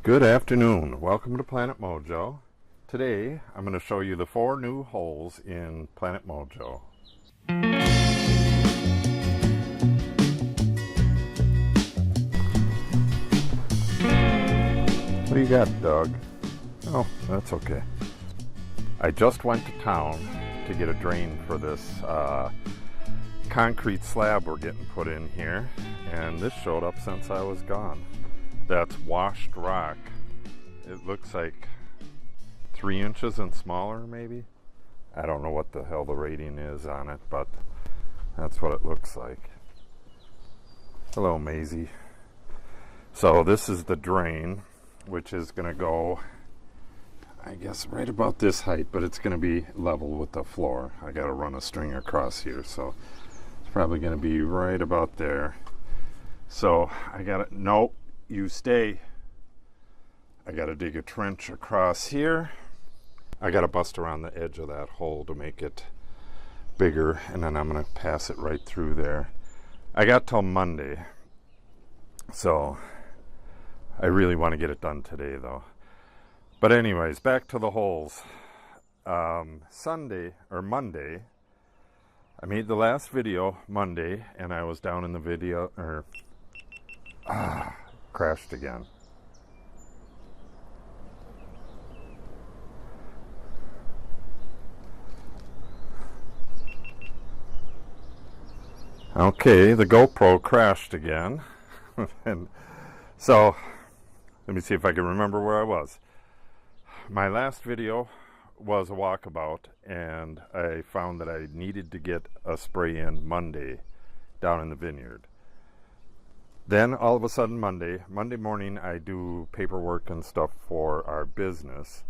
Good afternoon. Welcome to Planet Mojo. Today I'm going to show you the 4 new holes in Planet Mojo. What do you got, Doug? Oh, that's okay. I just went to town to get a drain for this concrete slab we're getting put in here, and this showed up since I was gone. That's washed rock. It looks like 3 inches and smaller, maybe. I don't know what the hell the rating is on it, but that's what it looks like. Hello, Maisie. So this is the drain, which is going to go, I guess, right about this height, but it's going to be level with the floor. I got to run a string across here, so it's probably going to be right about there. So I got to, nope. You stay. I got to dig a trench across here. I got to bust around the edge of that hole to make it bigger, and then I'm going to pass it right through there. I got till Monday, so I really want to get it done today, though. But anyways, back to the holes. Monday, I made the last video Monday, and I was down in the video, crashed again. Okay, the GoPro crashed again. And so, let me see if I can remember where I was. My last video was a walkabout, and I found that I needed to get a spray in Monday down in the vineyard. Then all of a sudden Monday morning, I do paperwork and stuff for our business,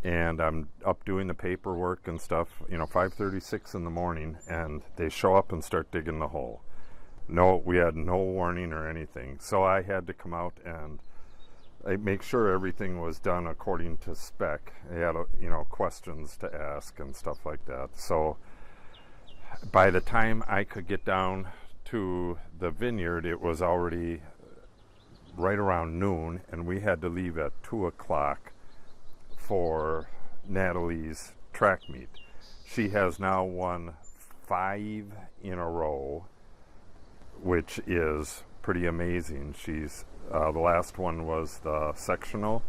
and I'm up doing the paperwork and stuff, 5:36 in the morning, and they show up and start digging the hole. No, we had no warning or anything, so I had to come out and make sure everything was done according to spec. They had questions to ask and stuff like that. So by the time I could get down to the vineyard, it was already right around noon, and we had to leave at 2 o'clock for Natalie's track meet. She has now won 5 in a row, which is pretty amazing. She's the last one was the sectional,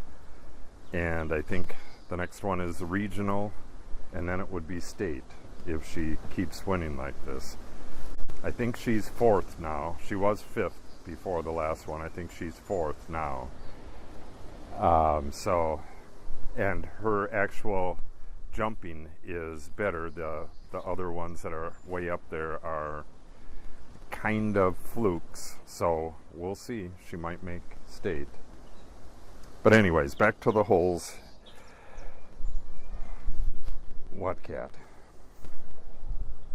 and I think the next one is regional, and then it would be state if she keeps winning like this. I think she's 4th now. She was 5th before the last one. I think she's 4th now. And her actual jumping is better. The other ones that are way up there are kind of flukes. So we'll see. She might make state. But anyways, back to the holes. What cat?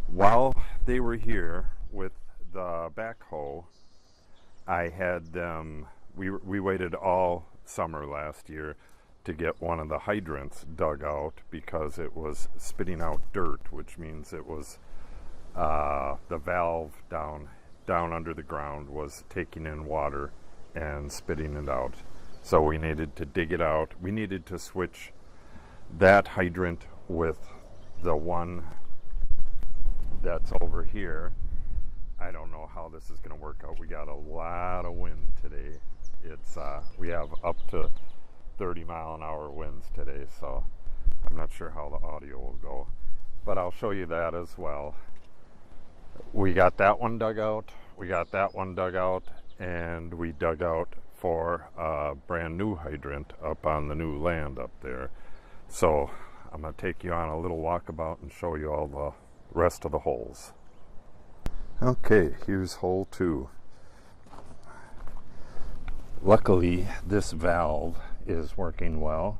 While they were here with the backhoe, I had them, we waited all summer last year to get one of the hydrants dug out because it was spitting out dirt, which means it was the valve down under the ground was taking in water and spitting it out. So we needed to dig it out. We needed to switch that hydrant with the one that's over here. I don't know how this is going to work out. We got a lot of wind today. It's we have up to 30-mile-an-hour winds today, so I'm not sure how the audio will go, but I'll show you that as well. We got that one dug out, we got that one dug out, and we dug out for a brand new hydrant up on the new land up there. So I'm going to take you on a little walkabout and show you all the rest of the holes. Okay, here's hole 2. Luckily, this valve is working well.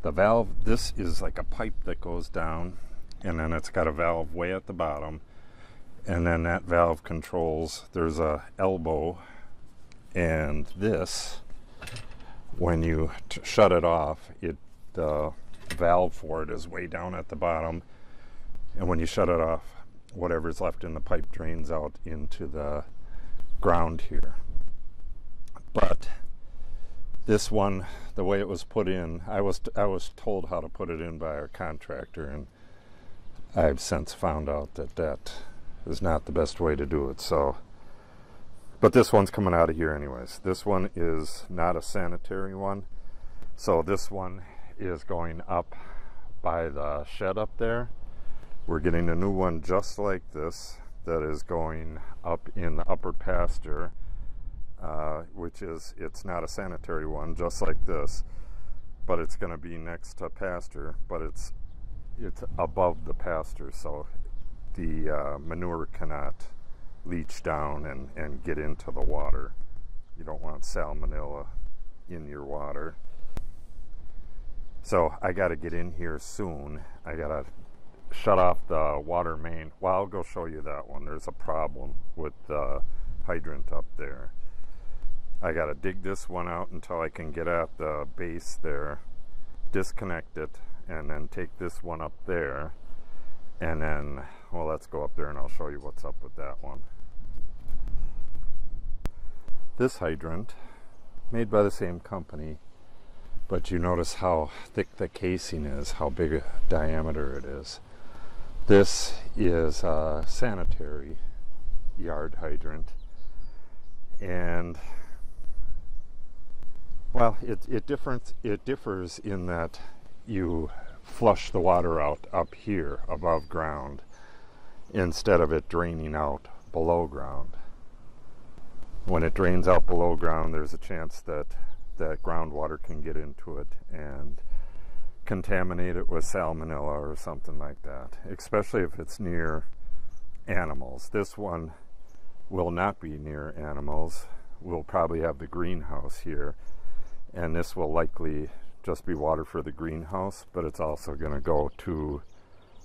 The valve, this is like a pipe that goes down, and then it's got a valve way at the bottom, and then that valve controls, there's a elbow, and this, when you shut it off, the valve for it is way down at the bottom, and when you shut it off, whatever's left in the pipe drains out into the ground here. But This one, the way it was put in, I was told how to put it in by our contractor, and I've since found out that that is not the best way to do it. So, but this one's coming out of here anyways. This one is not a sanitary one, so this one is going up by the shed up there. We're getting a new one just like this that is going up in the upper pasture, which is, it's not a sanitary one just like this, but it's going to be next to pasture, but it's above the pasture, so the manure cannot leach down and get into the water. You don't want salmonella in your water. So I got to get in here soon. I got to shut off the water main. Well, I'll go show you that one. There's a problem with the hydrant up there. I got to dig this one out until I can get at the base there, disconnect it, and then take this one up there, and then, well, let's go up there and I'll show you what's up with that one. This hydrant, made by the same company, but you notice how thick the casing is, how big a diameter it is. This is a sanitary yard hydrant, and well, it differs in that you flush the water out up here above ground instead of it draining out below ground. When it drains out below ground, there's a chance that groundwater can get into it and contaminate it with salmonella or something like that, especially if it's near animals. This one will not be near animals. We'll probably have the greenhouse here, and this will likely just be water for the greenhouse, but it's also going to go to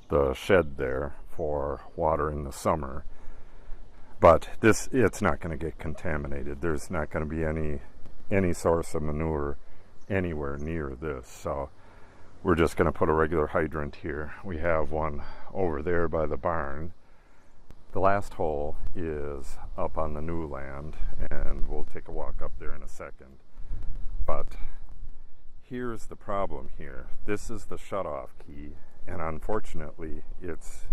the shed there for water in the summer. But this, it's not going to get contaminated. There's not going to be any source of manure anywhere near this, so we're just going to put a regular hydrant here. We have one over there by the barn. The last hole is up on the new land, and we'll take a walk up there in a second. But here's the problem here. This is the shutoff key, and unfortunately it's,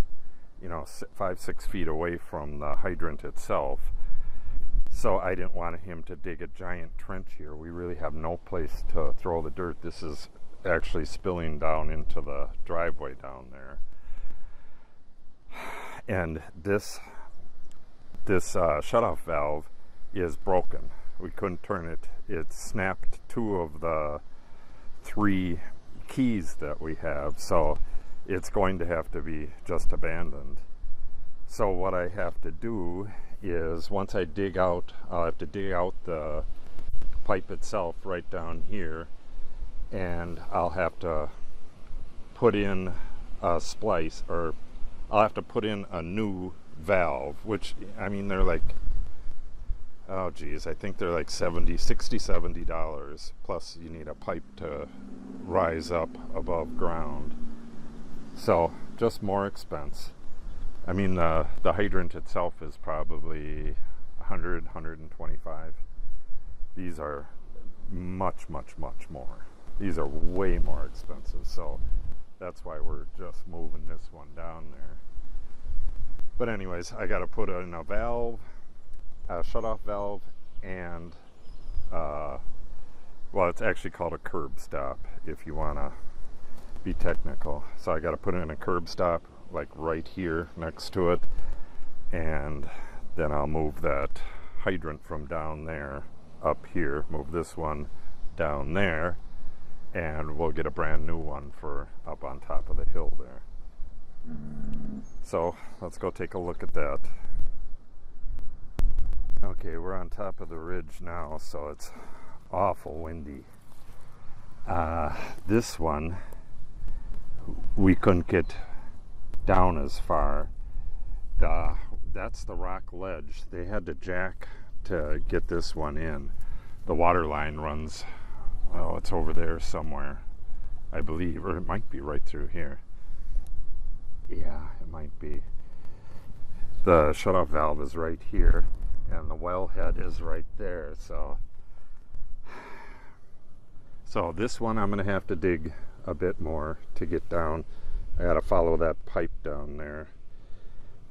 you know, 5-6 feet away from the hydrant itself. So I didn't want him to dig a giant trench here. We really have no place to throw the dirt. This is actually spilling down into the driveway down there. And this shutoff valve is broken. We couldn't turn it. It snapped 2 of the 3 keys that we have, so it's going to have to be just abandoned. So what I have to do is, once I dig out, I'll have to dig out the pipe itself right down here, and I'll have to put in a splice, or I'll have to put in a new valve, which, I mean, they're like, oh geez, I think they're like $60-70, plus you need a pipe to rise up above ground. So just more expense. I mean, the hydrant itself is probably $100-125. These are much more. These are way more expensive, so that's why we're just moving this one down there. But anyways, I got to put in a valve, a shutoff valve, and well, it's actually called a curb stop if you want to be technical. So I got to put in a curb stop like right here next to it, and then I'll move that hydrant from down there up here, move this one down there, and we'll get a brand new one for up on top of the hill there. So let's go take a look at that. Okay, we're on top of the ridge now, so it's awful windy. This one we couldn't get down as far. That's the rock ledge. They had to jack to get this one in. The water line runs, well, it's over there somewhere, I believe, or it might be right through here. Yeah, it might be. The shutoff valve is right here, and the wellhead is right there, so So this one I'm going to have to dig a bit more to get down. I got to follow that pipe down there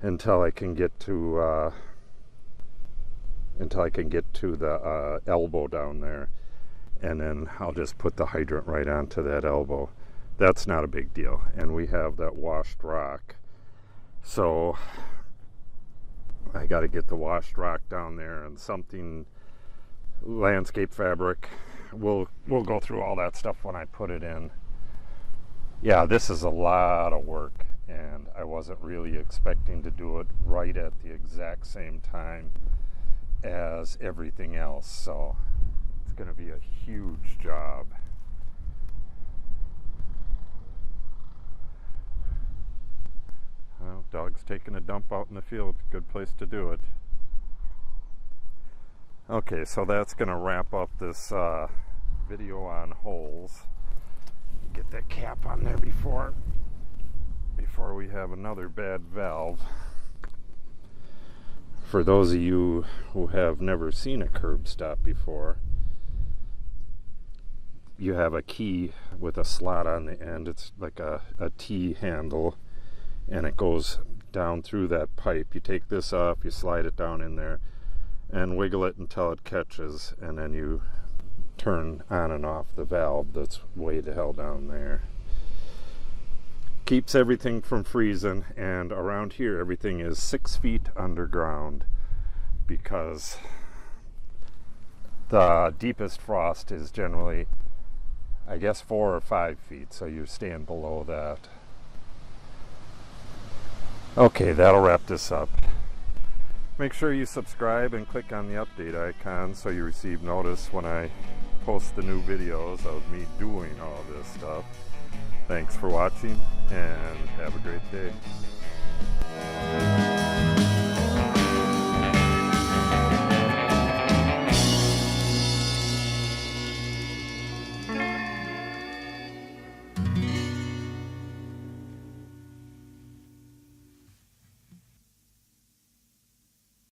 until I can get to the elbow down there, and then I'll just put the hydrant right onto that elbow. That's not a big deal, and we have that washed rock, so I got to get the washed rock down there and something landscape fabric. We'll go through all that stuff when I put it in. Yeah, this is a lot of work, and I wasn't really expecting to do it right at the exact same time as everything else, so it's going to be a huge job. Well, dog's taking a dump out in the field. Good place to do it. Okay, so that's going to wrap up this video on holes. Get that cap on there before we have another bad valve. For those of you who have never seen a curb stop before, you have a key with a slot on the end. It's like a T handle, and it goes down through that pipe. You take this off, you slide it down in there and wiggle it until it catches, and then you turn on and off the valve that's way the hell down there. Keeps everything from freezing, and around here everything is 6 feet underground because the deepest frost is generally, I guess, 4 or 5 feet, so you're staying below that. Okay, that'll wrap this up. Make sure you subscribe and click on the update icon so you receive notice when I post the new videos of me doing all this stuff. Thanks for watching, and have a great day.